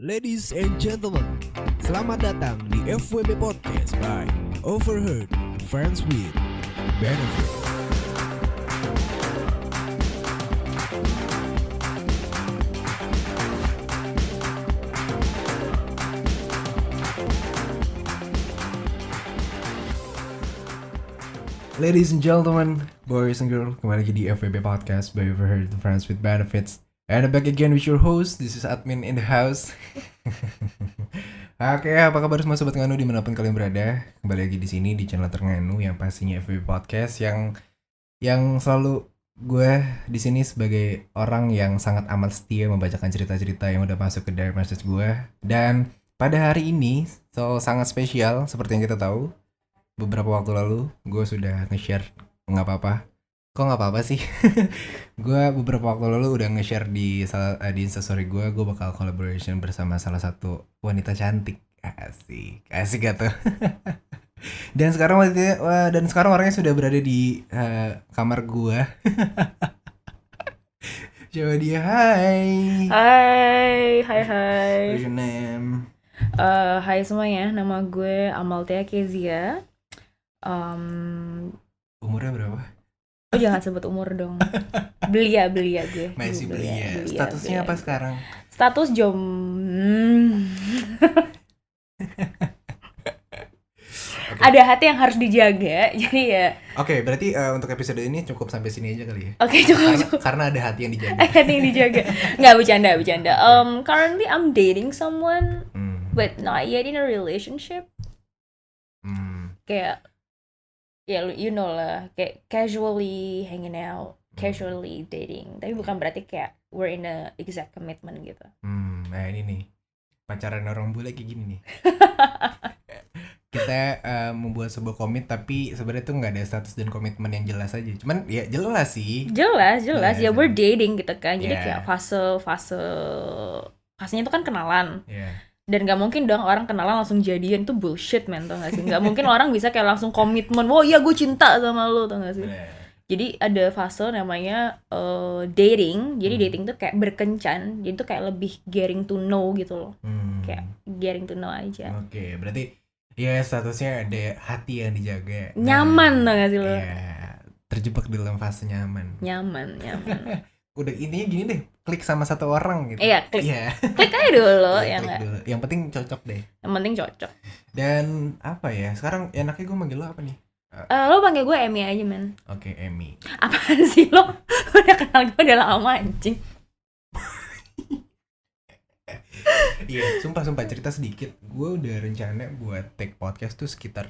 Ladies and gentlemen, selamat datang di FWB Podcast by Overheard Friends with Benefit. Ladies and gentlemen, boys and girls, kembali lagi di FWB Podcast by Overheard Friends with Benefits. And I'm back again with your host. This is admin in the house. Oke, apa kabar semua sobat Nganu dimanapun kalian berada? Kembali lagi di sini di channel ternganu yang pastinya FWB Podcast yang selalu gue di sini sebagai orang yang sangat amat setia membacakan cerita-cerita yang udah masuk ke direct message gue. Dan pada hari ini sangat spesial seperti yang kita tahu. Beberapa waktu lalu gue sudah nge-share, nggak apa-apa. Kok nggak apa-apa sih? Gue beberapa waktu lalu udah nge-share di Instastory gue bakal collaboration bersama salah satu wanita cantik. Asik gak tuh? Dan sekarang orangnya sudah berada di kamar gue. Coba dia, hai. What's your name? Hai semuanya, nama gue Amalthea Kezia. Umurnya berapa? Oh jangan sebut umur dong. Belia gue. Masih belia. Statusnya apa sekarang? Status Okay. Ada hati yang harus dijaga. Jadi ya. Oke, berarti untuk episode ini cukup sampai sini aja kali ya. Oke, cukup. Karena ada hati yang dijaga. Hati yang dijaga. Nggak, bercanda. Currently I'm dating someone, but not yet in a relationship. Kayak ya you know lah, kayak casually hanging out, casually dating, tapi bukan berarti kayak we're in a exact commitment gitu. Nah ini nih pacaran orang bule kayak gini nih. Kita membuat sebuah komit tapi sebenarnya tuh nggak ada status dan komitmen yang jelas aja. Cuman ya jelas sih. Jelas ya we're dating gitu kan. Jadi kayak fasenya itu kan kenalan. Dan gak mungkin dong orang kenalan langsung jadian, itu bullshit men, tau gak sih? Gak mungkin orang bisa kayak langsung komitmen, oh iya gue cinta sama lo, tau gak sih? Jadi ada fase namanya dating. Jadi dating tuh kayak berkencan. Jadi tuh kayak lebih getting to know gitu loh. Kayak getting to know aja. Oke, berarti ya statusnya ada hati yang dijaga. Nyaman tau gak sih lo? Ya, terjebak dalam fase nyaman. Nyaman. Udah intinya gini deh, klik sama satu orang gitu. Iya, klik. Klik aja dulu ya klik dulu. Yang penting cocok deh. Yang penting cocok. Dan apa ya? Sekarang enaknya gue manggil lo apa nih? Lo panggil gue Emmy aja men. Oke, Emmy. Apaan sih lo? Udah kenal gue udah lama anjing. Iya, sumpah cerita sedikit. Gue udah rencana buat take podcast tuh sekitar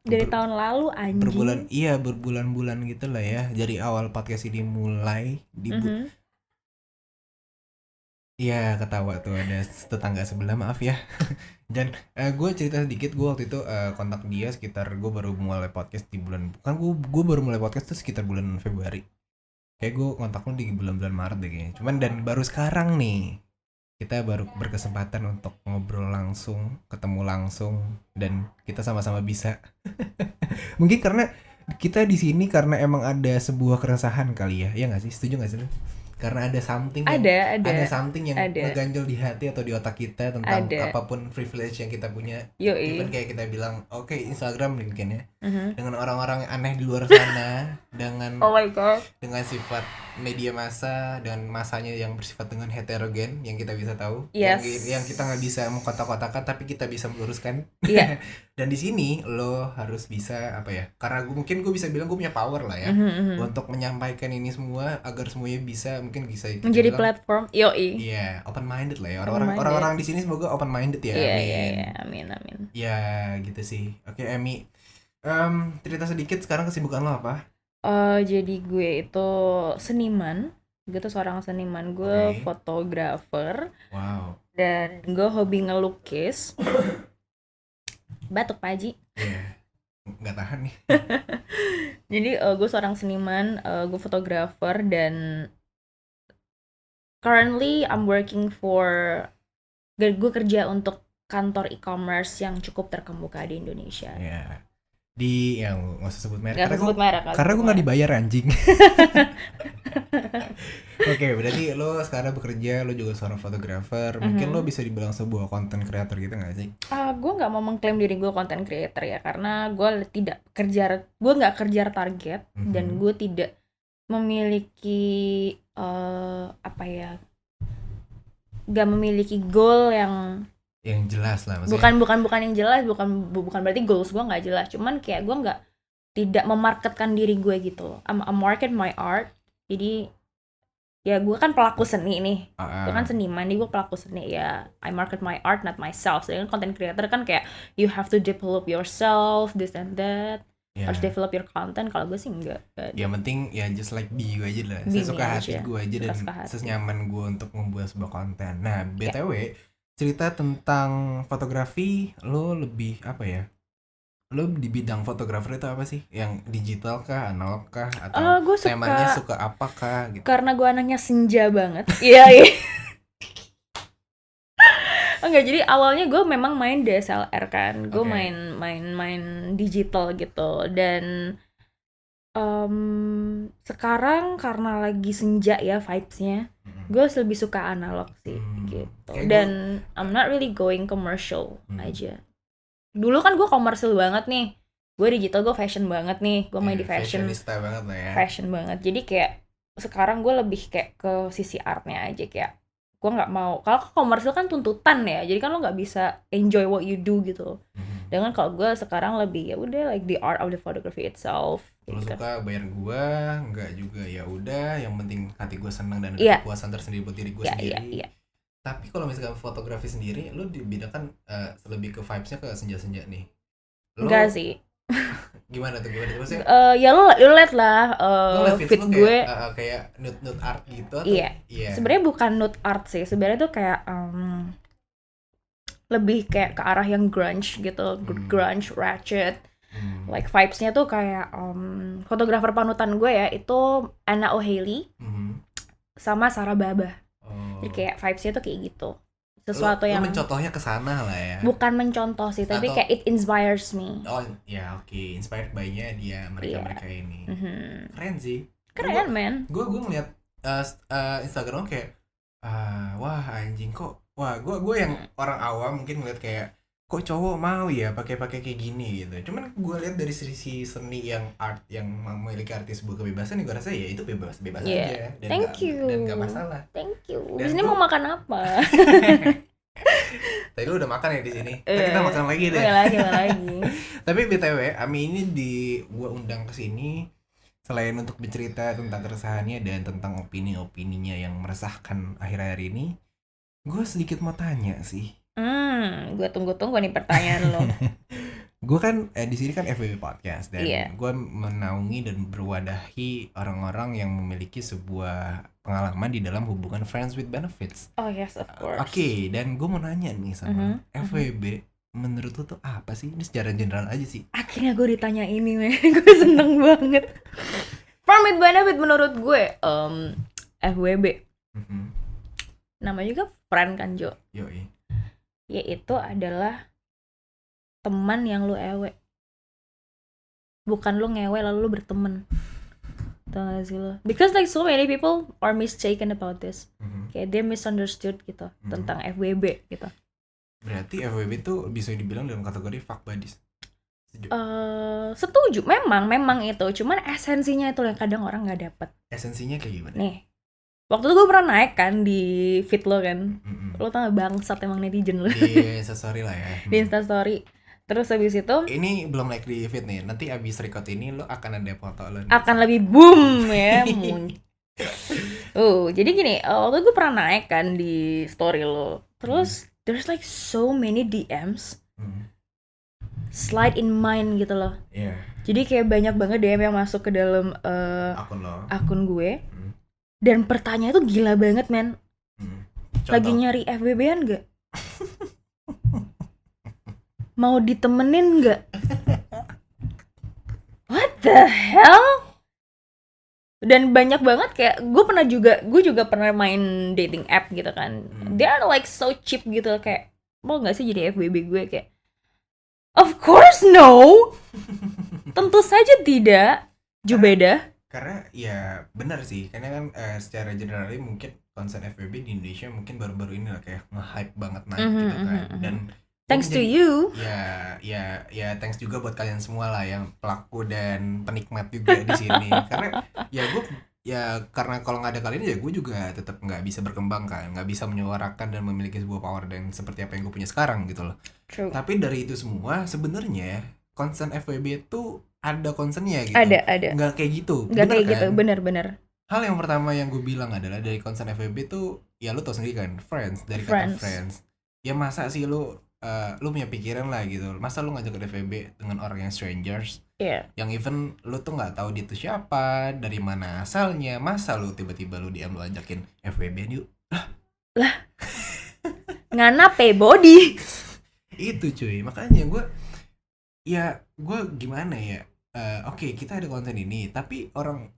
dari tahun lalu anjing. Berbulan-bulan gitu lah ya. Dari awal podcast ini mulai Iya, ketawa tuh ada tetangga sebelah, maaf ya. Dan gue cerita sedikit, gue waktu itu kontak dia sekitar gue baru mulai podcast di bulan, kan gue baru mulai podcast tuh sekitar bulan Februari. Kayak gue kontak lo di bulan Maret deh kayaknya. Cuman dan baru sekarang nih kita baru berkesempatan untuk ngobrol langsung, ketemu langsung, dan kita sama-sama bisa. Mungkin karena kita di sini karena emang ada sebuah keresahan kali ya nggak sih? Setuju nggak sih lo? Karena ada something ada something yang ngeganjel di hati atau di otak kita tentang apapun privilege yang kita punya. Even kayak kita bilang oke, Instagram mungkin ya, dengan orang-orang aneh di luar sana, dengan oh my God, dengan sifat media massa dan masanya yang bersifat dengan heterogen yang kita bisa tahu, yang kita nggak bisa mengkotak-kotakan tapi kita bisa meluruskan. Dan di sini lo harus bisa apa ya? Karena gue bisa bilang gue punya power lah ya untuk menyampaikan ini semua agar semuanya bisa mungkin bisa menjadi platform. Iya, open minded lah ya. Orang-orang di sini semoga open minded ya. Amin. Ya gitu sih. Oke, Emmy. Cerita sedikit sekarang kesibukan lo apa? Jadi gue itu seniman. Gue tuh seorang seniman. Gue fotografer. Wow. Dan gue hobi ngelukis. Batuk Pak Haji. Iya. Nggak tahan nih. Jadi gue seorang seniman, gue fotografer, dan currently I'm working for, gue kerja untuk kantor e-commerce yang cukup terkemuka di Indonesia. Di yang nggak usah sebut merek. Nggak sebut merek. Karena gue nggak dibayar anjing. Oke, berarti lo sekarang bekerja, lo juga seorang fotografer. Mungkin lo bisa dibilang sebuah content creator gitu nggak sih? Gue nggak mau mengklaim diri gue content creator ya, karena gue nggak kejar target dan gue tidak memiliki nggak memiliki goal yang jelas lah maksudnya. Bukan yang jelas, bukan berarti goals gue nggak jelas, cuman kayak gue tidak memarketkan diri gue gitu. I market my art. Jadi ya gue kan pelaku seni nih, gue kan seniman nih, gue pelaku seni ya. I market my art, not myself. Sedangkan content creator kan kayak you have to develop yourself, this and that. Harus develop your content. Kalau gue sih enggak. Yang penting ya just like be gue aja lah. Sesuka hati gue aja dan senyaman gue untuk membuat sebuah konten. Nah, BTW cerita tentang fotografi, lo lebih apa ya? Lo di bidang fotografer itu apa sih? Yang digital kah, analog kah, atau temanya suka apa kah gitu? Karena gue anaknya senja banget. Iya. Enggak, jadi awalnya gue memang main DSLR kan. Gue main digital gitu. Dan sekarang karena lagi senja ya vibes-nya, gue lebih suka analog sih gitu. Dan I'm not really going commercial aja. Dulu kan gue komersil banget nih, gue digital, gue fashion banget nih, gue main di fashion banget lah ya. Fashion banget. Jadi kayak sekarang gue lebih kayak ke sisi artnya aja, kayak gue nggak mau, kalau komersil kan tuntutan ya, jadi kan lo nggak bisa enjoy what you do gitu. Dengan kalau gue sekarang lebih ya udah like the art of the photography itself. Lo gitu. Suka bayar gue, nggak juga ya udah, yang penting hati gue senang dan ada kepuasan tersendiri buat diri gue sendiri. Tapi kalau misalkan fotografi sendiri, lo dibedakan lebih ke vibes-nya ke senja-senja nih. Enggak sih. Gimana tuh maksudnya? Ya lo liat lah fit gue kayak nude art gitu atau? Iya. Sebenarnya bukan nude art sih. Sebenarnya tuh kayak lebih kayak ke arah yang grunge gitu, grunge, ratchet. Like vibes-nya tuh kayak fotografer panutan gue ya itu Anna O'Haley sama Sarah Baba. Jadi kayak vibes-nya tuh kayak gitu. Sesuatu yang mencontohnya ke sana lah ya. Bukan mencontoh sih, tapi kayak it inspires me. Oh ya, oke. Inspired by-nya dia mereka ini. Keren sih. Keren, man. Gue ngeliat Instagram kayak wah anjing kok. Wah, gue yang orang awam mungkin ngeliat kayak kok cowok mau ya pakai kayak gini gitu. Cuman gue lihat dari sisi seni yang art yang memiliki artis sebuah kebebasan, gue rasa ya itu bebas aja dan gak masalah. Thank you. Di sini mau makan apa? Tadi lu udah makan ya di sini. Kita makan lagi deh. Lagi. Tapi BTW, Ami ini gue undang ke sini selain untuk bercerita tentang keresahannya dan tentang opini-opininya yang meresahkan akhir-akhir ini. Gue sedikit mau tanya sih. Gue tunggu nih pertanyaan lo. Gue kan di sini kan FWB Podcast dan gue menaungi dan berwadahi orang-orang yang memiliki sebuah pengalaman di dalam hubungan friends with benefits. Oh yes, of course. Oke, dan gue mau nanya nih sama FWB, menurut lo tuh apa sih? Ini secara general aja sih. Akhirnya gue ditanya ini, men. Gue seneng banget. Friends with benefit menurut gue FWB. Nama juga friend kan, Jo. Yoi. Yaitu adalah teman yang lu ewe, bukan lu ngewe lalu lu berteman. Tau gak sih lo? Because like so many people are mistaken about this. Kayak they misunderstood gitu tentang FWB gitu. Berarti FWB tuh bisa dibilang dalam kategori fuck buddies. Setuju, memang itu. Cuman esensinya itu yang kadang orang nggak dapet. Esensinya kayak gimana? Nih, waktu itu gue pernah naik kan di feed lo kan. Lo tau gak bangsat emang netizen lo. Di Instastory lah ya. Di Instastory. Terus habis itu ini belum like di feed nih. Nanti abis record ini lo akan ada foto lo nih. Akan lebih boom ya. Jadi gini, waktu itu gue pernah naik kan di story lo. Terus there's like so many DMs slide in mine gitu loh. Jadi kayak banyak banget DM yang masuk ke dalam akun gue. Dan pertanyaan tuh gila banget, men. Lagi nyari FWB-an gak? Mau ditemenin gak? What the hell? Dan banyak banget kayak gue juga pernah main dating app gitu kan. They are like so cheap gitu, kayak mau gak sih jadi FWB gue, kayak of course no. Tentu saja tidak. Jubeda. Karena ya benar sih, karena kan secara generally mungkin konser FWB di Indonesia mungkin baru-baru ini lah kayak nge-hype banget naik gitu kan. Dan thanks to you. Ya thanks juga buat kalian semua lah yang pelaku dan penikmat juga di sini. Karena karena kalau nggak ada kalian ya gue juga tetap nggak bisa berkembang kan, nggak bisa menyuarakan dan memiliki sebuah power dan seperti apa yang gue punya sekarang gitu loh. True. Tapi dari itu semua sebenarnya konser FWB itu ada concernnya gitu. Ada. Nggak kayak gitu. Nggak kayak kan? gitu, benar. Hal yang pertama yang gue bilang adalah dari konser FWB tuh ya lu tau sendiri kan, friends, dari kata friends. Ya masa sih lu punya pikiran lah gitu. Masa lu ngajak ke FWB dengan orang yang strangers? Yang even lu tuh nggak tahu dia tuh siapa, dari mana asalnya. Masa lu tiba-tiba lu lu ajakin FWB yuk? Lah. Ngana pay body. Itu cuy, makanya gue gimana ya? Oke, kita ada konten ini, tapi orang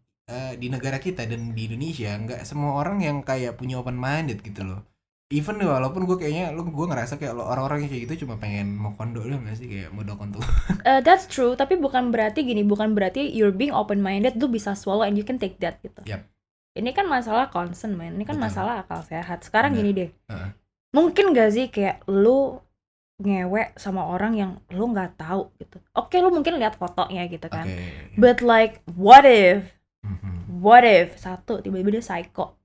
di negara kita dan di Indonesia nggak semua orang yang kayak punya open minded gitu loh. Even walaupun gue kayaknya gue ngerasa kayak orang-orang yang kayak gitu cuma pengen mau kondo doang nggak sih, kayak modal kondo. That's true, tapi bukan berarti you're being open minded tuh bisa swallow and you can take that gitu. Yep. Ini kan masalah concern man, ini kan masalah akal sehat. Sekarang gini deh, mungkin gak sih kayak lu ngewek sama orang yang lu nggak tahu gitu. Oke, lu mungkin lihat fotonya gitu kan. But like what if satu tiba-tiba dia psycho.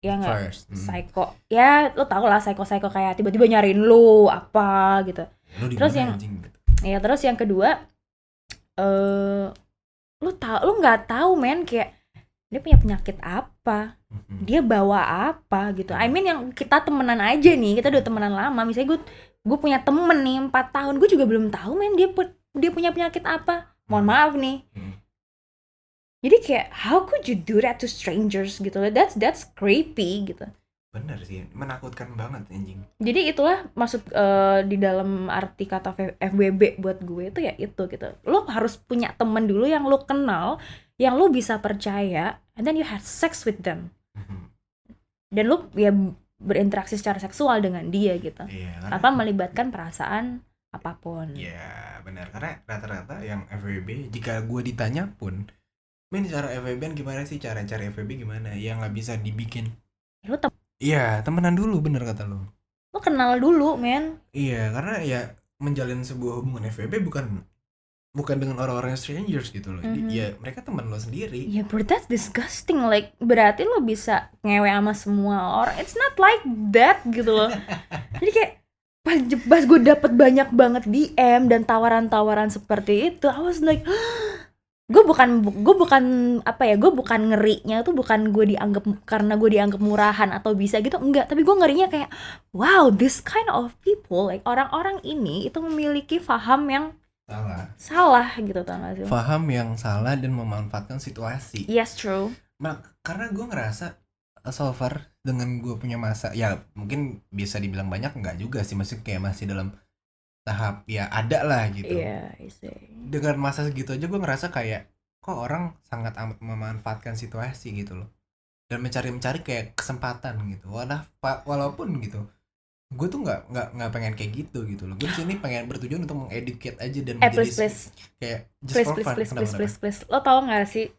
Ya nggak, psycho. Ya lu tau lah psycho kayak tiba-tiba nyariin lu apa gitu. Terus yang kedua, lu nggak tahu men, kayak dia punya penyakit apa, dia bawa apa gitu. I mean yang kita temenan aja nih, kita udah temenan lama. Misalnya gue punya temen nih 4 tahun, gue juga belum tahu men dia punya penyakit apa. Mohon maaf nih. Jadi kayak how could you do that to strangers gitu. That's creepy gitu. Bener sih, menakutkan banget anjing. Jadi itulah maksud di dalam arti kata FWB buat gue itu ya itu gitu. Lo harus punya temen dulu yang lo kenal, yang lo bisa percaya, and then you have sex with them. Dan lo ya berinteraksi secara seksual dengan dia gitu. Tanpa melibatkan perasaan apapun. Iya benar, karena rata-rata yang FWB jika gue ditanya pun, men cara FWB gimana sih, cara FWB gimana, ya nggak bisa dibikin. Iya, temenan dulu, bener kata lo. Lo kenal dulu, men. Iya, karena ya menjalin sebuah hubungan FWB bukan dengan orang-orang strangers gitu loh. Ya mereka teman lo sendiri. Ya, bro, that's disgusting. Like berarti lo bisa ngewe sama semua orang. It's not like that gitu loh. Jadi kayak pas gue dapet banyak banget DM dan tawaran-tawaran seperti itu, I was like gue bukan ngerinya tuh bukan gue dianggap karena gue dianggap murahan atau bisa gitu, enggak, tapi gue ngerinya kayak wow, this kind of people, like orang-orang ini itu memiliki paham yang salah gitu, tau gak sih? Paham yang salah dan memanfaatkan situasi. Yes, true. Karena gue ngerasa so far dengan gue punya masa, ya mungkin bisa dibilang banyak, enggak juga sih, maksudnya kayak masih dalam tahap ya ada lah gitu. Iya, dengan masa segitu aja gue ngerasa kayak kok orang sangat amat memanfaatkan situasi gitu loh, dan mencari kayak kesempatan gitu. Walaupun gitu gue tuh nggak pengen kayak gitu loh. Gue di sini pengen bertujuan untuk mengeducate aja dan menjadi kayak just for fun. Please. Lo tau nggak sih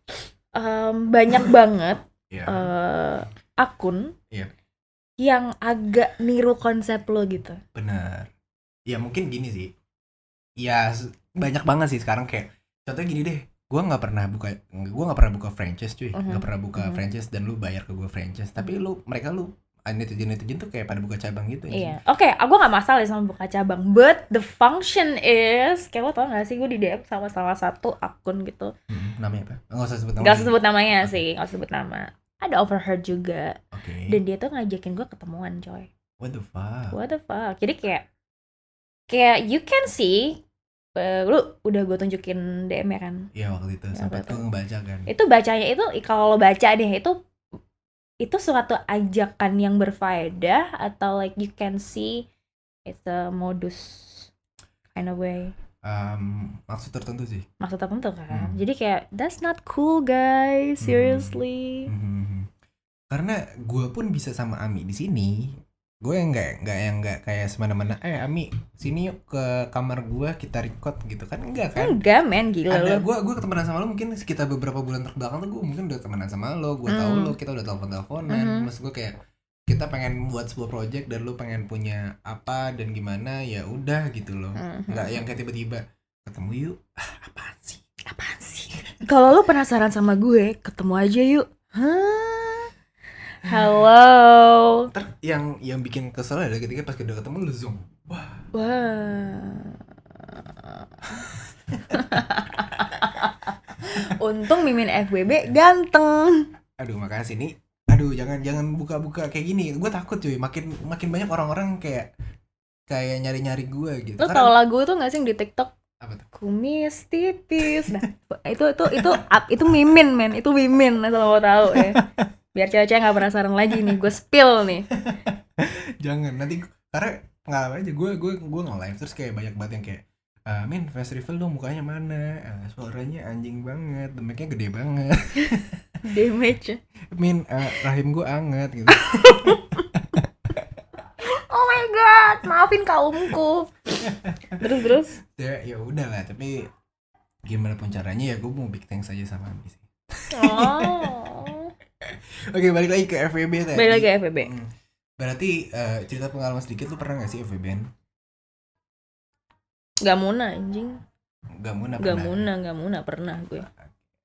banyak banget akun yang agak niru konsep lo gitu. Benar. Ya mungkin gini sih, ya banyak banget sih sekarang, kayak contohnya gini deh, gue nggak pernah buka franchise cuy, nggak pernah buka franchise dan lu bayar ke gue franchise, tapi mereka netizen tuh kayak pada buka cabang gitu. Iya, oke, gue nggak masalah sama buka cabang, but the function is, kayak lo tau nggak sih, gue di DM sama salah satu akun gitu. Namanya apa? Nggak usah sebut namanya. Nggak usah sebut namanya sih, nggak usah sebut nama. Ada overheard juga, dan dia tuh ngajakin gue ketemuan coy. What the fuck? Jadi kayak you can see, lu udah gue tunjukin DM ya kan? Iya, waktu itu sempat gue ngebaca kan. Itu bacanya itu, kalau lo baca deh, itu suatu ajakan yang berfaedah atau like you can see it's a modus kind of way. Maksud tertentu kan. Jadi kayak that's not cool guys, seriously. Karena gue pun bisa sama Ami di sini gue yang nggak kayak semena-mena Ami sini yuk ke kamar gue kita record gitu kan, enggak kan. Enggak men, gila ada lo. gue ketemenan sama lo mungkin sekitar beberapa bulan terbelakang tuh gue mungkin udah temenan sama lo, gue tahu lo, kita udah teleponan. Maksud gue kayak kita pengen buat sebuah project dan lo pengen punya apa dan gimana, ya udah gitu loh. Nggak yang kayak tiba-tiba ketemu yuk, apaan sih Kalau lo penasaran sama gue, ketemu aja yuk. Halo. Yang bikin kesel adalah ketika pas udah ketemu lu zoom. Wah. Untung Mimin FWB ganteng. Aduh makasih nih. Aduh jangan buka-buka kayak gini. Gue takut cuy. Makin banyak orang-orang kayak nyari-nyari gue gitu. Lo tau lagu itu nggak sih di TikTok? Apa tuh? Kumis tipis. Nah, itu Mimin men. Itu Mimin asal lo tahu ya. Biar cewek-cewek nggak penasaran lagi nih, gue spill nih. Jangan nanti karena nggak aja gue nge-live terus kayak banyak banget yang kayak Min festival dong mukanya mana, suaranya anjing banget, mic-nya gede banget. Damage. Min rahim gue anget gitu. Oh my god, maafin kaumku. Terus ya udahlah, tapi gimana pun caranya ya gue mau big thanks aja sama Ami sih. Oke, balik lagi ke FWB tadi. Balik lagi ke FWB. Berarti cerita pengalaman sedikit, lu pernah gak sih FWB-an? Gak muna anjing. Gak muna pernah gue.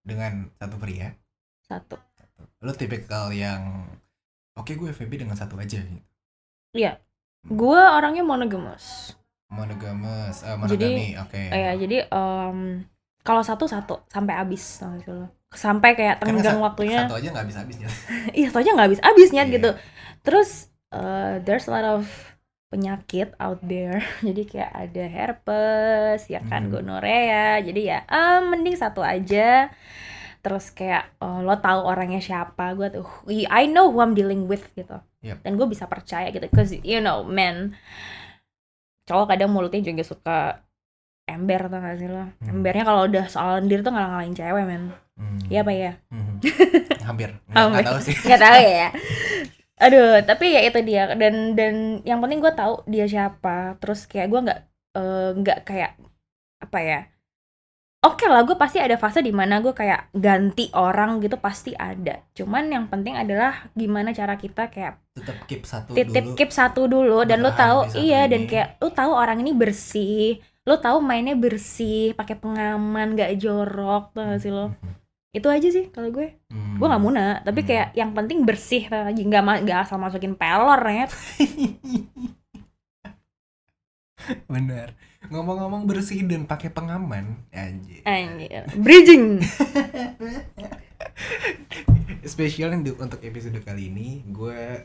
Dengan satu pria? Satu. Lu tipikal yang oke, gue FWB dengan satu aja gitu? Iya. Gue orangnya monogamous. Monogami, oke. Iya, jadi kalau satu sampai habis gitu loh. Sampai kayak tenggang waktunya. Satu aja nggak habis-habisnya. Iya, satu aja nggak habis-habisnya gitu. Terus there's a lot of penyakit out there. Jadi kayak ada herpes, ya kan, gonorea. Jadi ya mending satu aja. Terus kayak lo tahu orangnya siapa, gue tuh I know who I'm dealing with gitu. Yep. Dan gue bisa percaya gitu, cause you know man, cowok kadang mulutnya juga suka ember, tau gak sih lo? Embernya kalau udah soal lendir tuh ngalah-ngalahin cewek men. Iya apa ya? Hampir. Nggak tahu sih. Nggak tahu ya. Aduh, tapi ya itu dia. Dan yang penting gue tahu dia siapa. Terus kayak gue nggak kayak apa ya? Oke lah, gue pasti ada fase dimana gue kayak ganti orang gitu, pasti ada. Cuman yang penting adalah gimana cara kita kayak tetap keep satu dulu. Dan lo tahu dan kayak lo tahu orang ini bersih, lo tahu mainnya bersih, pakai pengaman, gak jorok, tau gak sih lo? Itu aja sih kalau gue. Gue nggak muna, tapi kayak yang penting bersih aja, nggak asal masukin pelor ya. Bener. Ngomong-ngomong bersih dan pakai pengaman, anjir. Bridging. Spesial untuk episode kali ini, gue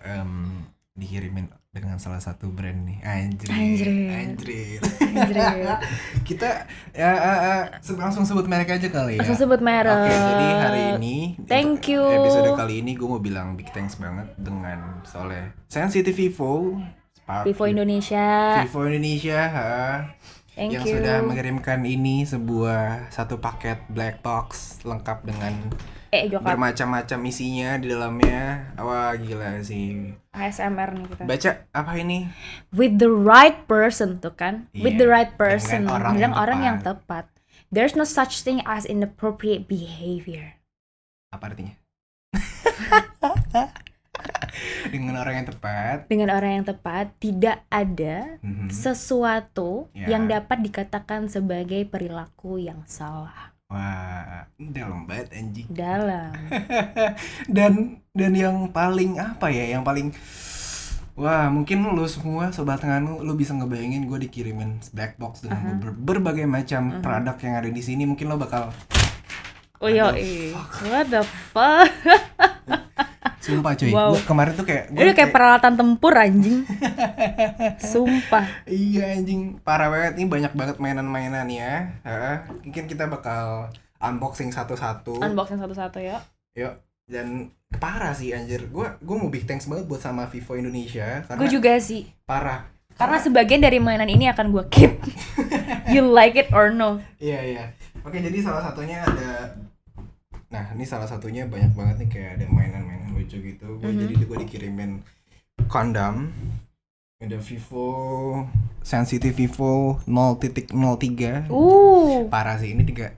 dikirimin dengan salah satu brand nih, anjir. Kita langsung sebut merek aja kali ya. Langsung sebut merek. Oke, jadi hari ini thank you. Episode kali ini gue mau bilang big thanks banget dengan soalnya Sensitive Vivo Indonesia, yang sudah mengirimkan ini satu paket black box lengkap dengan bermacam-macam isinya di dalamnya. Wah gila sih. ASMR nih kita. Baca apa ini? With the right person tuh kan? Yeah. With the right person. Dengan orang yang tepat. There's no such thing as inappropriate behavior. Apa artinya? Dengan orang yang tepat tidak ada sesuatu yang dapat dikatakan sebagai perilaku yang salah. Wah, dalam banget anjing. Dalam. dan yang paling apa ya? Yang paling wah, mungkin lu semua sobat nganu lu bisa ngebayangin gue dikirimin black box dengan berbagai macam produk yang ada di sini. Mungkin lo bakal what the fuck? Sumpah cuy, wow. Gue kemarin tuh kayak peralatan tempur anjing. Sumpah. Iya anjing, parah banget. Ini banyak banget mainan-mainan ya. Mungkin kita bakal unboxing satu-satu ya. Yuk. Dan parah sih anjir. Gue mau big thanks banget buat sama Vivo Indonesia. Gue juga sih. Parah. Karena sebagian dari mainan ini akan gue keep. You like it or no? Iya. Oke, jadi salah satunya ada. Nah, ini salah satunya banyak banget nih, kayak ada mainan-mainan lucu gitu. Jadi gue dikirimin kondom Ada Vivo Sensitive Vivo 0.03. Parah sih, ini 3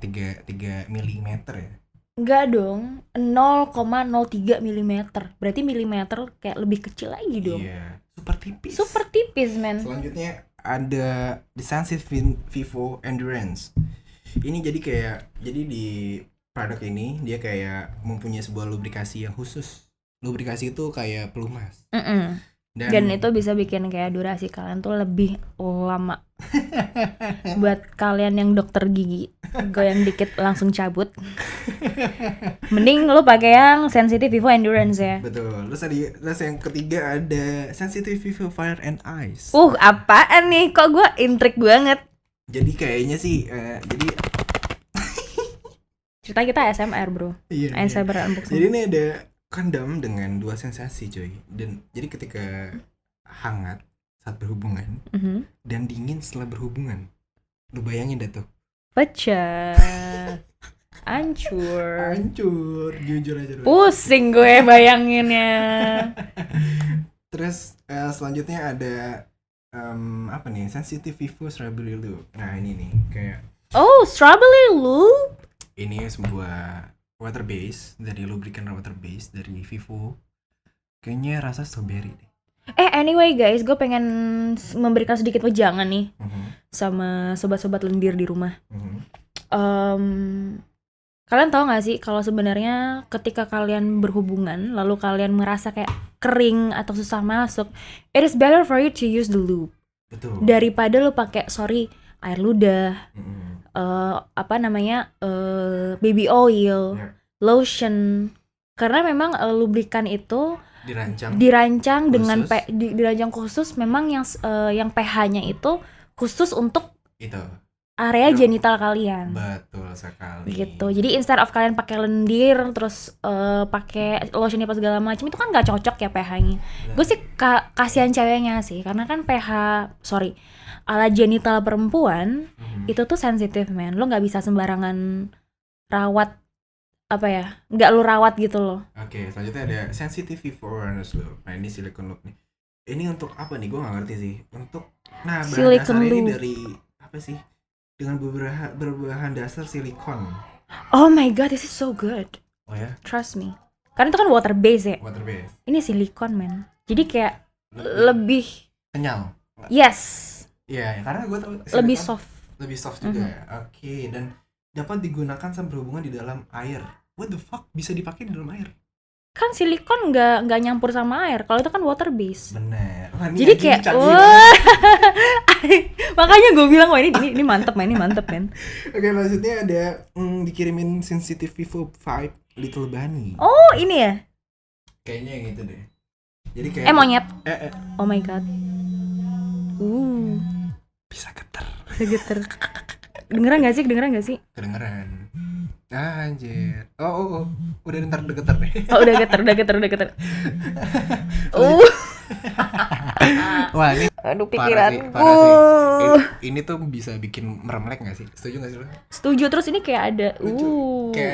mm ya. Enggak dong, 0,03 mm. Berarti milimeter kayak lebih kecil lagi dong. Iya, super tipis. Super tipis, men. Selanjutnya ada the Sensitive Vivo Endurance. Ini jadi di produk ini dia kayak mempunyai sebuah lubrikasi yang khusus. Lubrikasi itu kayak pelumas. Dan itu bisa bikin kayak durasi kalian tuh lebih lama. Buat kalian yang dokter gigi, goyang dikit langsung cabut. Mending lo pakai yang Sensitive Vivo Endurance ya. Betul. Terus yang ketiga ada Sensitive Vivo Fire and Ice. Apaan nih? Kok gue intrik banget. Jadi kayaknya sih cerita kita ASMR, bro. Iya. ASMR unboxing. Jadi ini ada kondom dengan 2 sensasi, coy. Dan jadi ketika hangat saat berhubungan dan dingin setelah berhubungan. Lu bayangin dah tuh. Pecah. Hancur, jujur aja. Pusing gue bayanginnya. Terus selanjutnya ada apa nih? Sensitive Vivo Strawberry Loop. Nah, ini nih kayak Strawberry Loop. Ini sebuah water base dari lubrikan water base dari Vivo. Kayaknya rasa strawberry deh. Anyway guys, gue pengen memberikan sedikit wejangan nih sama sobat-sobat lendir di rumah. Kalian tahu nggak sih kalau sebenarnya ketika kalian berhubungan lalu kalian merasa kayak kering atau susah masuk, it is better for you to use the lube. Betul. Daripada lo pakai air ludah, baby oil, lotion. Karena memang lubrikan itu dirancang dengan dirancang khusus, memang yang pH-nya itu khusus untuk itu area genital kalian. Betul sekali. Gitu. Jadi instead of kalian pakai lendir terus pakai lotion apa segala macam, itu kan nggak cocok ya pH-nya. Gue sih kasihan ceweknya sih, karena kan ala genital perempuan itu tuh sensitif, men. Lo nggak bisa sembarangan rawat nggak lu rawat gitu loh. Oke, selanjutnya ada Sensitive Vivo Awareness Loop. Nah, ini silicone loop nih. Ini untuk apa nih? Gue nggak ngerti sih. Bahan dasar ini dari apa sih? Dengan berbahan dasar silikon. Oh my god, this is so good. Oh ya? Trust me. Karena itu kan water base ya. Water base. Ini silikon, men. Jadi kayak lebih kenyal. Yes. Iya, karena gue tahu lebih soft. Lebih soft juga. Oke, dan dapat digunakan saat berhubungan di dalam air. What the fuck, bisa dipakai di dalam air? Kan silikon nggak nyampur sama air. Kalau itu kan water base. Bener. Jadi kayak makanya gue bilang ini mantep men. Oke, lanjutnya ada dikirimin Sensitive Vivo 5 Little Bunny. Oh, ini ya? Kayaknya yang itu deh. Jadi kayak monyet. Oh my god. Bisa getar. Kedengeran gak sih? Kedengeran. Anjir. Udah ntar getar deh. Udah getar. Wah, ini aduh pikiranku. Parah sih. Ini tuh bisa bikin meremlek gak sih? Setuju gak sih lo? Setuju. Terus ini kayak ada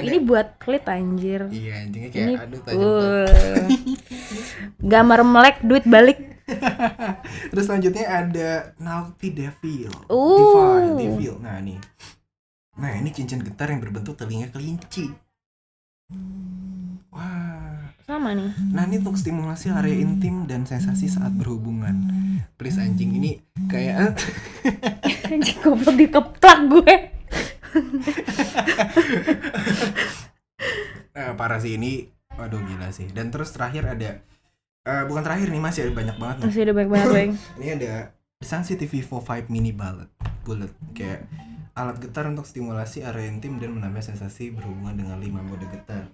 ini buat klit, anjir. Iya, anjingnya kayak ini, tajam. Gak meremlek, duit balik. Terus selanjutnya ada Naughty Devil. Devil. Nah, ini cincin getar yang berbentuk telinga kelinci. Wah. Sama nih. Nah, ini untuk stimulasi area intim dan sensasi saat berhubungan. Please anjing, ini kayak anjing goblok dikeplak gue. Parah sih ini. Waduh, gila sih. Dan terus terakhir ada bukan terakhir nih, masih ada banyak banget. Masih ada banyak banget. Ini ada Sensitive Vivo 5 Mini Bullet. Kayak alat getar untuk stimulasi area intim dan menambah sensasi berhubungan dengan 5 mode getar.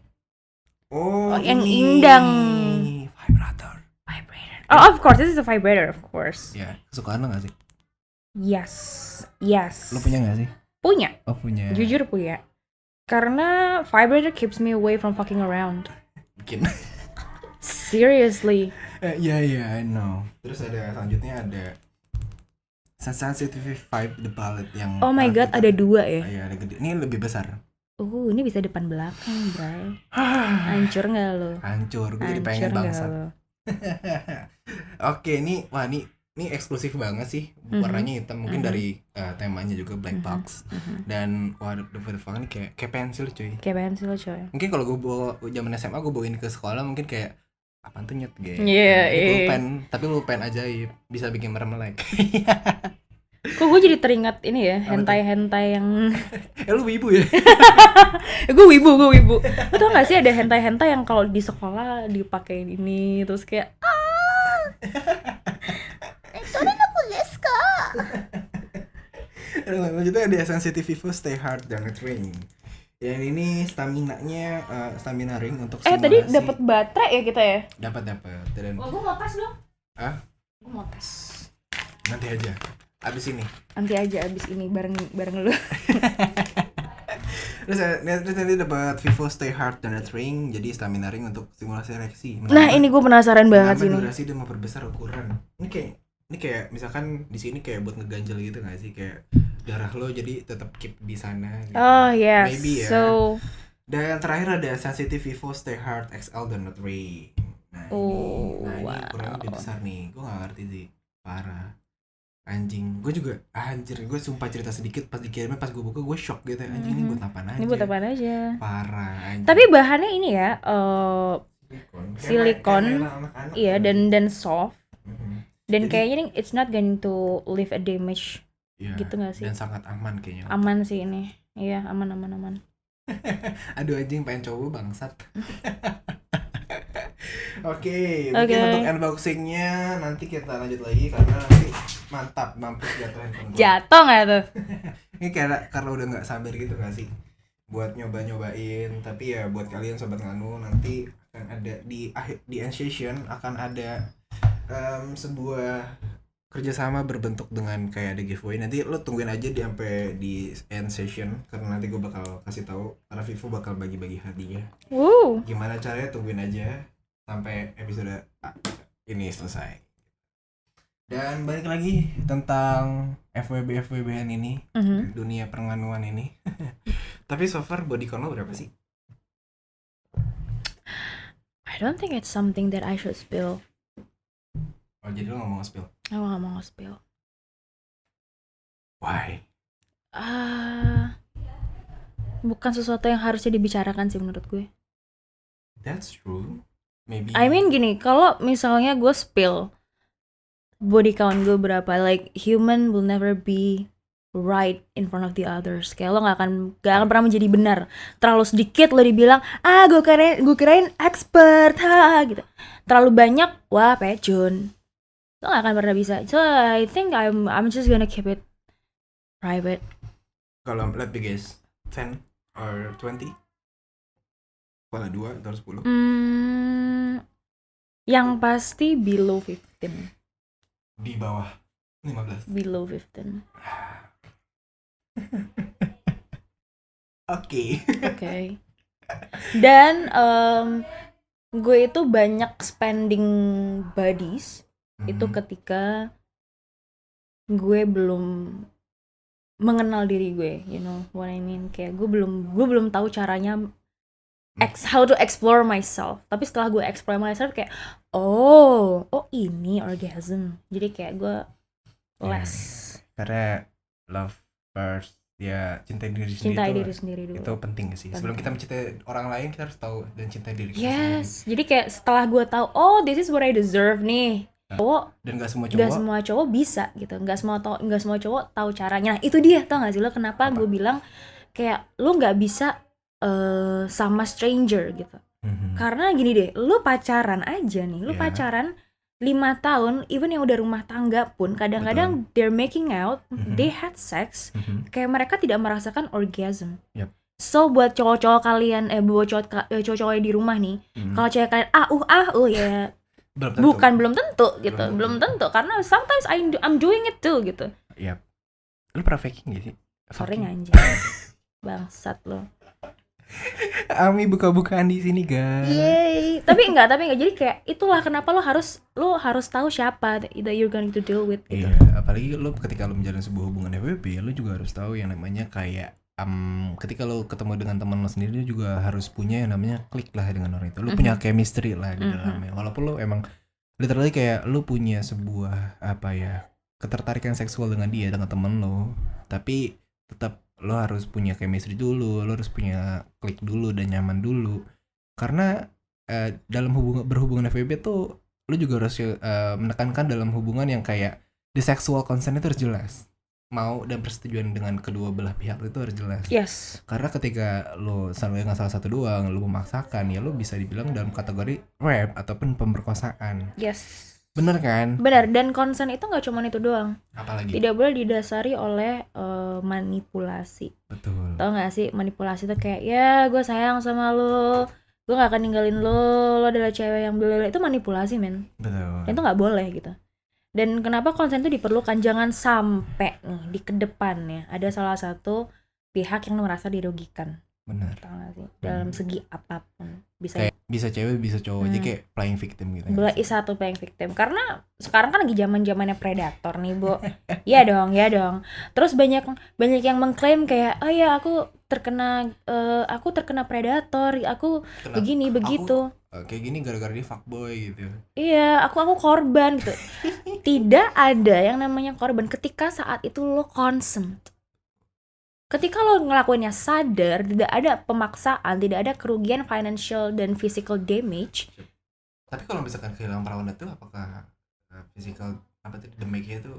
Yang indang. Vibrator. Of course, this is a vibrator, of course. Ya, kesukaan lo gak sih? Yes. Lo punya gak sih? Punya. Oh, punya. Jujur punya. Karena vibrator keeps me away from fucking around. Bikin. Seriously. Yeah, I know. Terus selanjutnya ada Sensitive 5 The Bullet yang oh my god, ada 2 ya? Iya, ada gede. Ini lebih besar. Ini bisa depan belakang, bray. Hancur nggak lo? Hancur, gue jadi pengen bangsat. Oke, ini ini eksklusif banget sih, warnanya hitam, mungkin dari temanya juga Black Box. Dan waduh, the fuck ini kayak pensil cuy. Kayak pensil coy. Mungkin kalau gue bawa zaman SMA gue bawain ke sekolah mungkin kayak apaan tuh nyet gitu. Ini pulpen, tapi pulpen ajaib, bisa bikin merem melek. Kok gue jadi teringat ini ya, hentai-hentai yang lu wibu ya? gue wibu. Lu tau gak sih ada hentai-hentai yang kalau di sekolah dipakein ini terus kayak Lanjutnya ada Sensitive Vivo Stay Hard dan Ring. Yang ini staminanya stamina ring untuk simulasi. Tadi dapat baterai ya kita ya? Dapat. Dan gue mau tes dong. Gue mau tes. Nanti aja. Abis ini. Nanti aja abis ini bareng lu. Terus nanti dapat Vivo Stay Hard dan Ring, jadi stamina ring untuk simulasi ereksi. Nah, ini gue penasaran banget sih ini. Durasi dan memperbesar ukuran. Ini kayak misalkan di sini kayak buat ngeganjel gitu nggak sih, kayak darah lo jadi tetap keep di sana. Gitu. Oh yes. Maybe ya. So. Dan terakhir ada Sensitive Vivo Stay Hard XL dan Ring. Nah ini ukurannya lebih besar nih. Gue nggak ngerti sih, parah. Anjing, gue juga gue sumpah cerita sedikit pas dikirimnya, pas gue buka gue shock gitu. Anjing ini buat apaan aja? Ini buat apaan aja? Parah anjing. Tapi bahannya ini ya silikon. Iya, dan soft. Dan kayaknya ini it's not going to leave a damage. Iya, gitu gak sih? Dan sangat aman kayaknya. Aman sih ini. Iya, aman. Aduh anjing, pengen coba bangsat. Oke, mungkin untuk unboxingnya nanti kita lanjut lagi karena nanti mantap, mampus jatuh handphone gue. Jatuh nggak tuh? Ini karena udah nggak sabar gitu nggak sih buat nyobain. Tapi ya buat kalian sobat nganu, nanti akan ada di end session akan ada sebuah kerjasama berbentuk dengan kayak ada giveaway. Nanti lo tungguin aja sampai di end session karena nanti gue bakal kasih tahu karena Vivo bakal bagi-bagi hadiah. Gimana caranya, tungguin aja sampai episode ini selesai. Dan balik lagi tentang FWB-FWB-an ini, dunia penganuan ini. Tapi so far bodycon lo berapa sih? I don't think it's something that I should spill. Oh, jadi lo gak mau nge-spill? Aku gak mau nge-spill. Why? Bukan sesuatu yang harusnya dibicarakan sih menurut gue. That's true. Maybe. I mean gini, kalau misalnya gue spill body count gue berapa, like human will never be right in front of the others. Kayak lo gak akan pernah menjadi benar. Terlalu sedikit lo dibilang, gue kirain expert, gitu. Terlalu banyak, wah pecun. Lo gak akan pernah bisa. So I think I'm just gonna keep it private. Kalau let me guess, 10 or 20? Kepala 2 atau 10? Yang pasti below 15. Di bawah 15. Below 15. Oke. Dan gue itu banyak spending bodies itu ketika gue belum mengenal diri gue, you know what I mean? Kayak gue belum tahu caranya how to explore myself. Tapi setelah gue explore myself kayak oh ini orgasm. Jadi kayak gue less. Karena love first, ya cintai diri sendiri dulu. Itu penting sih. Sebelum kita mencintai orang lain, kita harus tahu dan cintai diri kita sendiri. Jadi kayak setelah gue tahu this is what I deserve nih. Dan gak semua cowok bisa gitu. Gak semua cowok tahu caranya. Nah, itu dia, tau gak sih lo kenapa gue bilang kayak lo nggak bisa sama stranger gitu. Karena gini deh, lo pacaran aja nih, lo pacaran 5 tahun, even yang udah rumah tangga pun kadang-kadang they're making out, they had sex, kayak mereka tidak merasakan orgasm. So buat cowok-cowok kalian, buat cowok-cowok di rumah nih, kalau cewek kalian ya belum tentu gitu, belum tentu karena sometimes I'm doing it too gitu. Lu pernah faking gak sih? Sering anjing. Bangsat lo. Ami buka-bukaan di sini guys. Yeay. Tapi enggak. Jadi kayak itulah kenapa lo harus tahu siapa that you're going to deal with gitu. Apalagi lo ketika lo menjalin sebuah hubungan FWB, lo juga harus tahu yang namanya kayak ketika lo ketemu dengan teman lo sendiri, lo juga harus punya yang namanya klik lah dengan orang itu. Lo punya chemistry lah di dalamnya. Walaupun lo emang literally kayak lu punya sebuah apa ya, ketertarikan seksual dengan dia, dengan temen lo, tapi tetap lo harus punya chemistry dulu, lo harus punya klik dulu dan nyaman dulu. Karena dalam berhubungan FWB tuh lo juga harus menekankan dalam hubungan yang kayak the sexual consent itu harus jelas, mau dan persetujuan dengan kedua belah pihak itu harus jelas. Yes. Karena ketika lo dengan salah satu doang, lo memaksakan, ya lo bisa dibilang dalam kategori rape ataupun pemerkosaan. Yes. Bener kan? Benar, dan konsen itu nggak cuma itu doang. Apalagi? Tidak boleh didasari oleh manipulasi. Betul. Tau nggak sih, manipulasi itu kayak ya gue sayang sama lo, gue nggak akan ninggalin lo adalah cewek yang bela-bela. Itu manipulasi, men. Betul. Itu nggak boleh gitu. Dan kenapa konsen itu diperlukan? Jangan sampai nih di kedepannya ada salah satu pihak yang merasa dirugikan. Benar. Tau nggak sih? Dalam segi apapun. Bisa cewek bisa cowok aja kayak playing victim gitu. Satu playing victim. Karena sekarang kan lagi zaman-zamannya predator nih, Bu. Iya dong. Terus banyak yang mengklaim kayak, "Oh ya, aku terkena predator, aku begini begitu." Kayak gini gara-gara dia fuckboy gitu. Iya, aku korban gitu. Tidak ada yang namanya korban ketika saat itu lo consent. Ketika lo ngelakuinnya sadar, tidak ada pemaksaan, tidak ada kerugian financial dan physical damage. Tapi kalau misalkan kehilangan perawan itu, apakah physical damage-nya itu?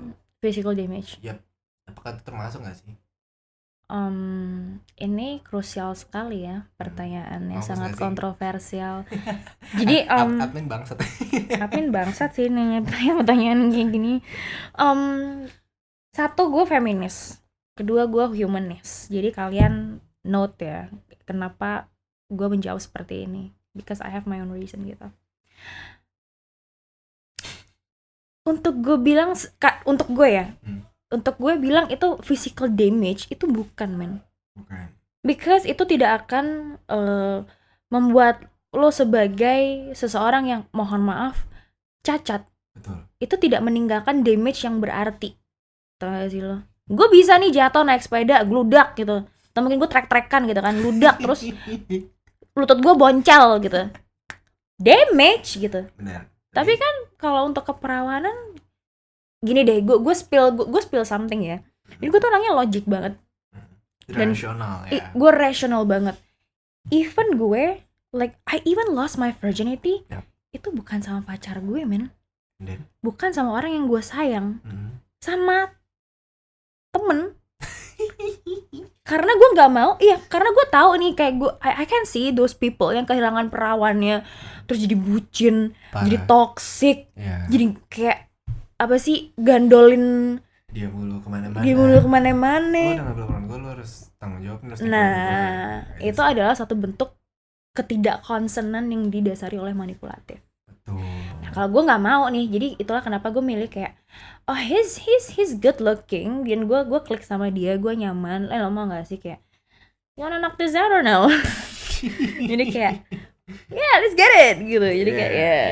Physical damage. Ya, apakah itu termasuk nggak sih? Ini krusial sekali ya pertanyaannya, sangat kontroversial. Jadi admin bangsat. Admin bangsat sih nanya pertanyaan kayak gini. Satu, gue feminis. Kedua, gue humanist. Jadi kalian note ya, kenapa gue menjawab seperti ini. Because I have my own reason gitu. Untuk gue bilang, untuk gue bilang itu physical damage, itu bukan, men. Bukan. Because itu tidak akan membuat lo sebagai seseorang yang, mohon maaf, cacat. Betul. Itu tidak meninggalkan damage yang berarti. Tahu gak sih lo? Gue bisa nih jatuh naik sepeda, gludak gitu. Atau mungkin gue trek-trekan gitu kan, gludak terus lutut gue boncel gitu. Damage gitu. Benar. Tapi kan kalau untuk keperawanan, gini deh, gue spill something ya. Jadi gue tuh orangnya logic banget. Rasional ya. Gue rational banget. Even gue, like I even lost my virginity. Yep. Itu bukan sama pacar gue, men. Then? Bukan sama orang yang gue sayang. Sama temen. Karena gue nggak mau, karena gue tahu nih kayak gue, I can see those people yang kehilangan perawannya, terus jadi bucin, jadi toxic, jadi kayak apa sih, gandolin dia mulu kemana-mana. Lo udah ngambil peran gue, lo harus tanggung jawab. Itu adalah satu bentuk ketidakkonsenan yang didasari oleh manipulatif. Nah, kalau gue nggak mau nih, jadi itulah kenapa gue milih kayak, oh he's good looking, dan gue klik sama dia, gue nyaman. Lo mau nggak sih kayak, you wanna knock this out or no? Jadi kayak, let's get it gitu. Jadi kayak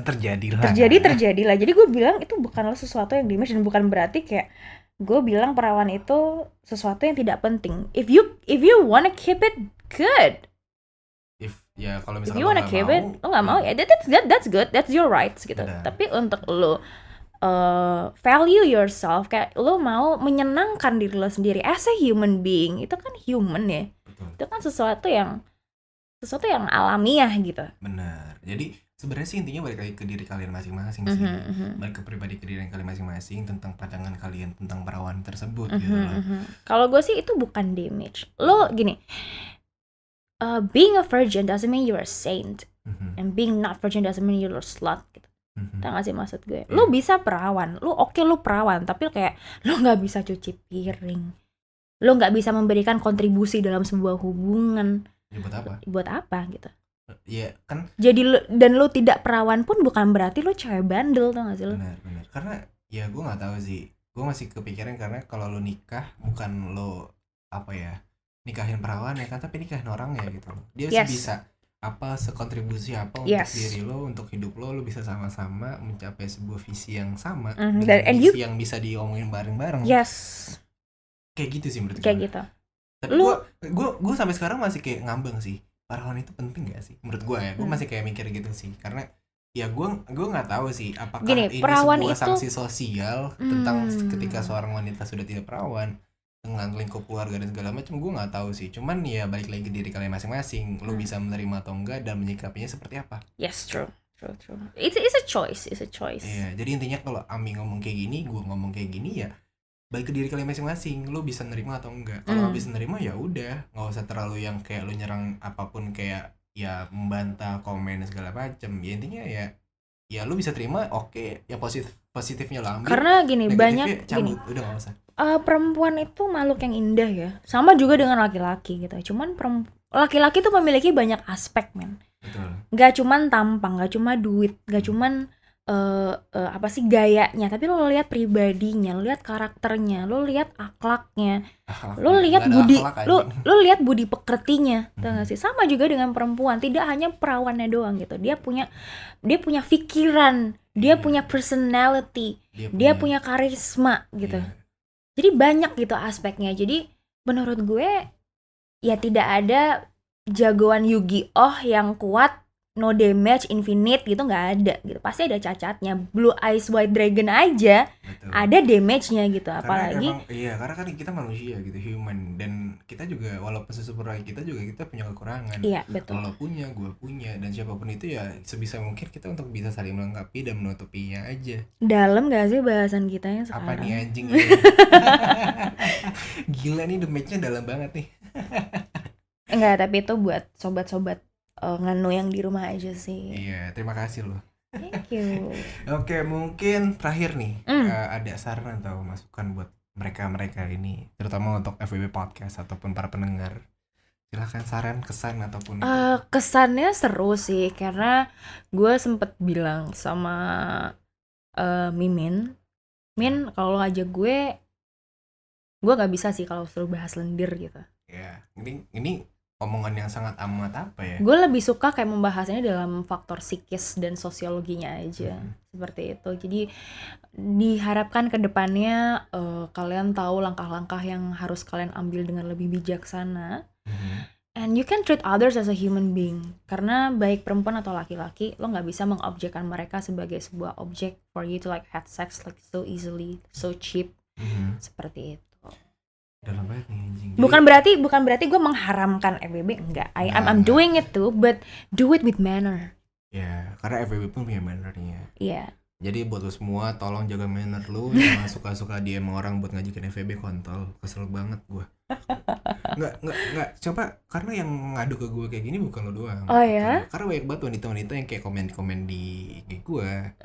terjadilah. Jadi gue bilang itu bukanlah sesuatu yang damage, dan bukan berarti kayak gue bilang perawan itu sesuatu yang tidak penting. If you wanna keep it, good. Kalau misalnya if you wanna keep it, lo nggak mau, that's good, that's your rights gitu. Tapi untuk lo value yourself, kayak lo mau menyenangkan diri lo sendiri as a human being, itu kan human ya. Betul. Itu kan sesuatu yang alamiah gitu. Benar. Jadi sebenarnya sih intinya balik lagi ke diri kalian masing-masing sih. Balik ke pribadi diri kalian masing-masing tentang pandangan kalian tentang perawan tersebut gitu loh. Kalau gue sih itu bukan damage. Lo gini, being a virgin doesn't mean you're a saint, and being not virgin doesn't mean you're a slut gitu. Tahu gak sih maksud gue? Lo bisa perawan, lo perawan, tapi kayak lo nggak bisa cuci piring, lo nggak bisa memberikan kontribusi dalam sebuah hubungan. Ya, buat apa gitu? Iya kan. Jadi dan lo tidak perawan pun bukan berarti lo cewek bandel, tau gak sih lo? Benar. Karena ya gue nggak tahu sih. Gue masih kepikiran karena kalau lo nikah bukan lo nikahin perawan ya kan, tapi nikahin orang ya gitu. Dia bisa sekontribusi apa untuk diri lo, untuk hidup lo bisa sama-sama mencapai sebuah visi yang sama, dengan visi yang bisa diomongin bareng-bareng. Kayak gitu sih menurut gue. Kayak gitu. Tapi gue sampai sekarang masih kayak ngambang sih, perawan itu penting gak sih menurut gue ya. Gue masih kayak mikir gitu sih, karena Ya gue nggak tahu sih apakah Gini, ini perawan sebuah itu sanksi sosial tentang ketika seorang wanita sudah tidak perawan dengan lingkup keluarga dan segala macam. Gue nggak tahu sih, cuman ya balik lagi ke diri kalian masing-masing, lo bisa menerima atau enggak dan menyikapinya seperti apa. Yes, true. It's a choice. Iya, jadi intinya kalau Ami ngomong kayak gini, gue ngomong kayak gini, ya balik ke diri kalian masing-masing, lo bisa nerima atau enggak. Kalau nggak bisa nerima ya udah, nggak usah terlalu yang kayak lo nyerang apapun, kayak ya membantah, komen segala macam. Ya intinya ya lu bisa terima, oke, ya positifnya lo ambil, Karena gini, negatifnya banyak cabut, udah nggak usah. Perempuan itu makhluk yang indah ya, sama juga dengan laki-laki gitu. Cuman laki-laki tuh memiliki banyak aspek, men. Betul. Gak cuman tampang, gak cuma duit, gak cuman apa sih gayanya, tapi lo lihat pribadinya, lo lihat karakternya, lo lihat akhlaknya, lo lihat budi, lo lihat budi pekertinya, tau gak sih? Sama juga dengan perempuan, tidak hanya perawannya doang gitu. Dia punya pikiran, dia punya personality, dia punya karisma gitu. Jadi banyak gitu aspeknya. Jadi menurut gue ya tidak ada jagoan Yu-Gi-Oh yang kuat, no damage, infinite gitu, nggak ada gitu. Pasti ada cacatnya. Blue Eyes White Dragon aja betul, ada damage-nya gitu. Apalagi karena kan kita manusia gitu, human, dan kita juga walaupun sesempurna kita juga kita punya kekurangan. Iya, betul. Kalau punya, gue punya, dan siapapun itu ya sebisa mungkin kita untuk bisa saling melengkapi dan menutupinya aja. Dalam gak sih bahasan kita yang sekarang? Apa nih anjing? Gila nih, damage-nya dalam banget nih. Enggak, tapi itu buat sobat-sobat nganu yang di rumah aja sih. Iya, terima kasih loh. Thank you. Oke, mungkin terakhir nih, ada saran atau masukan buat mereka ini, terutama untuk FWB Podcast ataupun para pendengar. Silahkan saran, kesan ataupun kesannya seru sih, karena gue sempet bilang sama Min, kalau lo ngajak gue gak bisa sih kalau suruh bahas lendir gitu. Ya, ini omongan yang sangat amat apa ya? Gue lebih suka kayak membahasnya dalam faktor psikis dan sosiologinya aja, seperti itu. Jadi diharapkan ke depannya kalian tahu langkah-langkah yang harus kalian ambil dengan lebih bijaksana. And you can treat others as a human being. Karena baik perempuan atau laki-laki, lo nggak bisa mengobjekkan mereka sebagai sebuah objek for you to like have sex like so easily, so cheap, seperti itu. Dalam banget nih anjing. Bukan berarti gue mengharamkan FWB, enggak. I'm doing it too, but do it with manner. Ya, karena FWB pun punya mannernya. Iya. Jadi buat lo semua, tolong jaga manner lo. Jangan suka-suka DM orang buat ngajakin FWB, kontol. Kesel banget gue. Nggak. Coba, karena yang ngadu ke gue kayak gini bukan lo doang. Oh ya? Karena banyak banget wanita-wanita yang kayak komen di IG gue.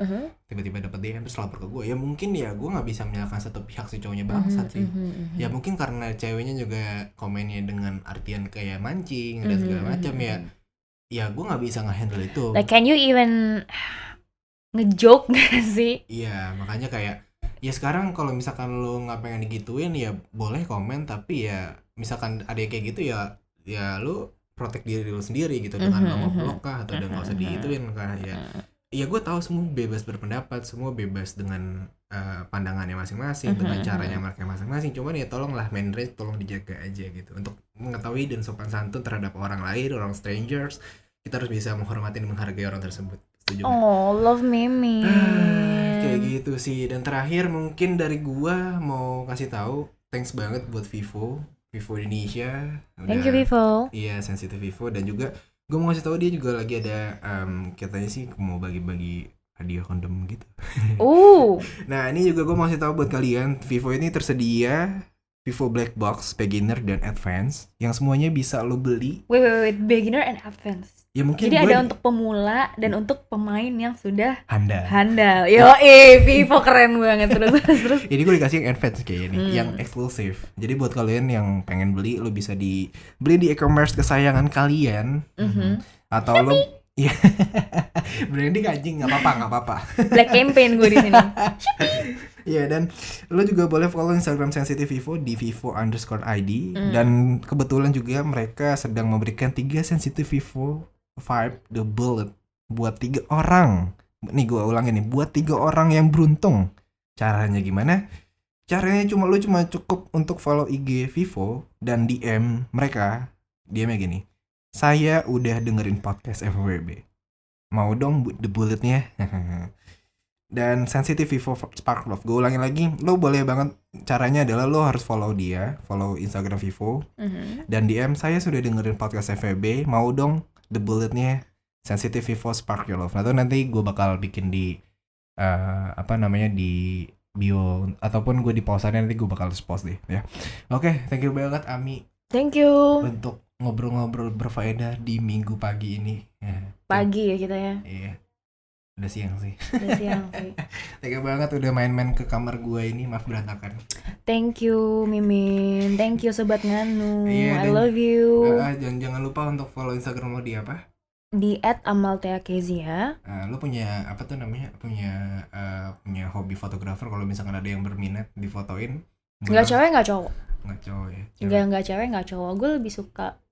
Tiba-tiba dapat DM terus lapor ke gue. Ya mungkin ya gue nggak bisa menyalahkan satu pihak si cowoknya bangsat sih. Ya mungkin karena ceweknya juga komennya dengan artian kayak mancing dan segala macam ya. Ya gue nggak bisa ngehandle itu. Like can you even ngejoke gak sih? Iya, makanya kayak ya sekarang kalau misalkan lo nggak pengen digituin ya boleh komen, tapi ya misalkan ada yang kayak gitu ya lo protect diri lo sendiri gitu dengan nomor blok kah atau udah nggak usah digituin kah ya. Ya gue tahu semua bebas berpendapat, semua bebas dengan pandangannya masing-masing, dengan caranya mereka masing-masing. Cuman ya tolonglah manner tolong dijaga aja gitu untuk mengetahui dan sopan santun terhadap orang lain, orang strangers. Kita harus bisa menghormati dan menghargai orang tersebut. Setuju gak? Oh, love Mimi. Kayak gitu sih. Dan terakhir mungkin dari gua mau kasih tahu, thanks banget buat Vivo Indonesia. Thank you Vivo. Iya, sensitif Vivo. Dan juga gua mau kasih tahu dia juga lagi ada katanya sih mau bagi-bagi hadiah kondom gitu. Nah, ini juga gua mau kasih tahu buat kalian, Vivo ini tersedia Vivo Black Box, Beginner dan Advance, yang semuanya bisa lo beli. Wait, Beginner and Advance. Ya mungkin jadi ada untuk pemula dan untuk pemain yang sudah handal. Vivo keren banget. Terus. Ini gue dikasih yang advance kayak ini, yang eksklusif. Jadi buat kalian yang pengen beli, lo bisa beli di e-commerce kesayangan kalian. Atau lo ya branding anjing, nggak apa-apa. Black campaign gue di sini. Iya, dan lo juga boleh follow Instagram Sensitive Vivo di vivo_id. Dan kebetulan juga mereka sedang memberikan 3 Sensitive Vivo Vibe The Bullet buat 3 orang. Nih gue ulangin nih, buat 3 orang yang beruntung. Caranya gimana? Caranya lo cuma cukup untuk follow IG Vivo dan DM mereka. DM-nya gini, saya udah dengerin podcast FWB. mau dong the bulletnya. Dan Sensitive Vivo Spark Love. Gue ulangi lagi, lo boleh banget, caranya adalah lo harus follow dia, follow Instagram Vivo, dan DM saya sudah dengerin podcast FVB, mau dong the bulletnya Sensitive Vivo Spark Your Love. Atau nanti gue bakal bikin di di bio ataupun gue di postannya, nanti gue bakal post deh ya. Oke, thank you banget Ami. Thank you. Untuk ngobrol-ngobrol berfaedah di minggu pagi ini. Pagi ya kita ya. Iya. Udah siang sih. Thank you banget udah main-main ke kamar gue ini, maaf berantakan. Thank you Mimin, thank you Sobat Nganu, I love you. Jangan lupa untuk follow Instagram lo di apa? Di @amalteakezia. Lo punya apa tuh namanya? Punya hobi fotografer, kalau misalkan ada yang berminat difotoin. Nggak cewek nggak cowok? Nggak cowok ya. Nggak cewek nggak cowok.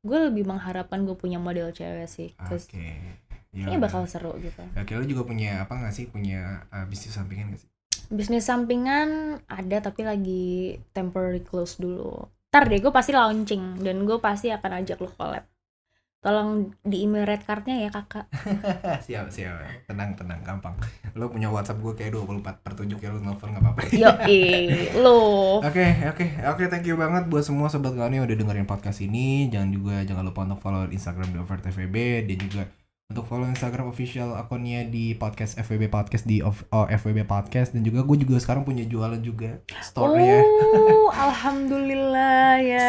Gue lebih mengharapkan gue punya model cewek sih. Oke. Ini bakal seru gitu. Oke, lo juga punya apa nggak sih? Punya bisnis sampingan nggak sih? Bisnis sampingan ada, tapi lagi temporary close dulu. Ntar deh gue pasti launching dan gue pasti akan ajak lo collab. Tolong di email red cardnya ya kakak. Siap. Tenang, gampang. Lo punya WhatsApp gue kayak 24/7 ya, lo nelfon nggak apa-apa. Lo. Oke, thank you banget buat semua sobat Nganu yang udah dengerin podcast ini. Jangan lupa untuk follow Instagram di OverTVB, dan juga untuk follow Instagram official akunnya di podcast FWB Podcast di FWB Podcast, dan juga gue juga sekarang punya jualan juga store ya. Alhamdulillah ya.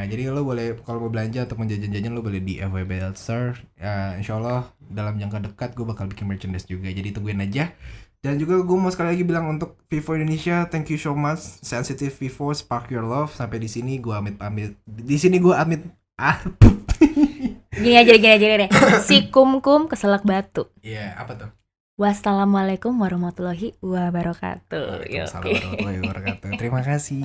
Jadi lo boleh kalau mau belanja atau jajan-jajan lo boleh di FWB Store. Insyaallah dalam jangka dekat gue bakal bikin merchandise juga. Jadi tungguin aja. Dan juga gue mau sekali lagi bilang untuk Vivo Indonesia, thank you so much. Sensitive Vivo Spark Your Love. Sampai di sini gue amit-amit. Gini aja deh. Si kum keselak batu. Iya, apa tuh? Wassalamualaikum warahmatullahi wabarakatuh. Waalaikumsalam warahmatullahi wabarakatuh. Terima kasih.